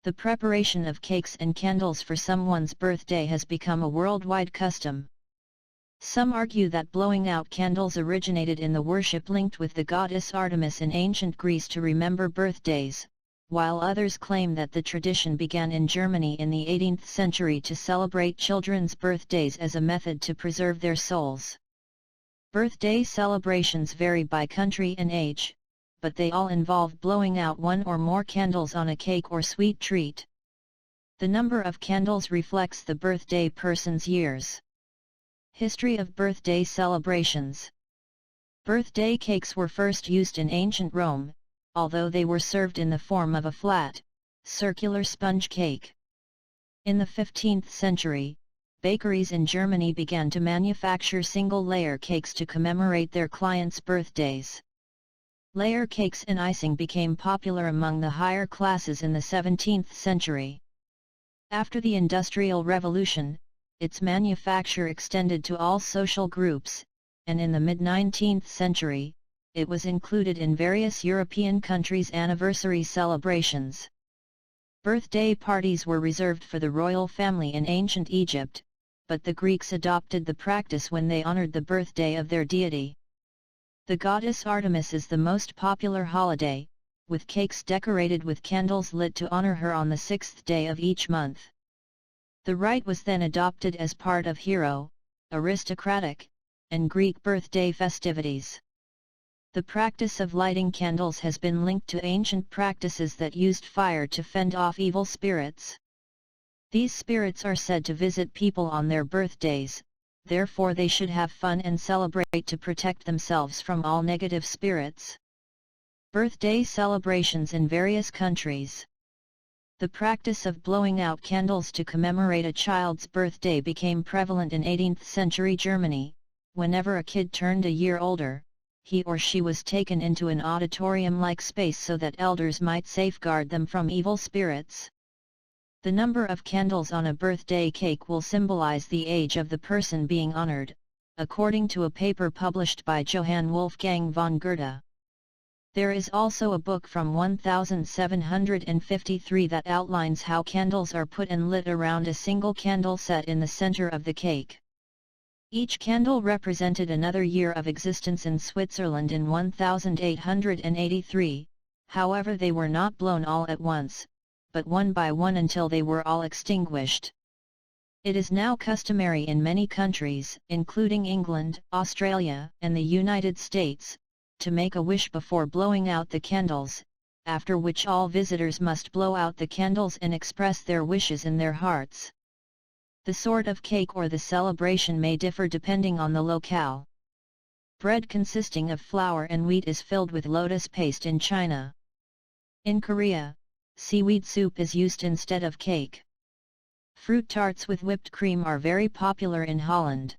The preparation of cakes and candles for someone's birthday has become a worldwide custom. Some argue that blowing out candles originated in the worship linked with the goddess Artemis in ancient Greece to remember birthdays, while others claim that the tradition began in Germany in the 18th century to celebrate children's birthdays as a method to preserve their souls. Birthday celebrations vary by country and age, but they all involve blowing out one or more candles on a cake or sweet treat. The number of candles reflects the birthday person's years. History of birthday celebrations. Birthday cakes were first used in ancient Rome, although they were served in the form of a flat, circular sponge cake. In the 15th century, bakeries in Germany began to manufacture single-layer cakes to commemorate their clients' birthdays. Layer cakes and icing became popular among the higher classes in the 17th century. After the Industrial Revolution, its manufacture extended to all social groups, and in the mid-19th century, it was included in various European countries' anniversary celebrations. Birthday parties were reserved for the royal family in ancient Egypt, but the Greeks adopted the practice when they honored the birthday of their deity. The goddess Artemis is the most popular holiday, with cakes decorated with candles lit to honor her on the 6th day of each month. The rite was then adopted as part of hero, aristocratic, and Greek birthday festivities. The practice of lighting candles has been linked to ancient practices that used fire to fend off evil spirits. These spirits are said to visit people on their birthdays, therefore they should have fun and celebrate to protect themselves from all negative spirits. Birthday celebrations in various countries. The practice of blowing out candles to commemorate a child's birthday became prevalent in 18th century Germany. Whenever a kid turned a year older, he or she was taken into an auditorium-like space so that elders might safeguard them from evil spirits. The number of candles on a birthday cake will symbolize the age of the person being honored, according to a paper published by Johann Wolfgang von Goethe. There is also a book from 1753 that outlines how candles are put and lit around a single candle set in the center of the cake. Each candle represented another year of existence in Switzerland in 1883, however they were not blown all at once, but one by one until they were all extinguished. It is now customary in many countries, including England, Australia, and the United States, to make a wish before blowing out the candles, after which all visitors must blow out the candles and express their wishes in their hearts. The sort of cake or the celebration may differ depending on the locale. Bread consisting of flour and wheat is filled with lotus paste in China. In Korea, seaweed soup is used instead of cake. Fruit tarts with whipped cream are very popular in Holland.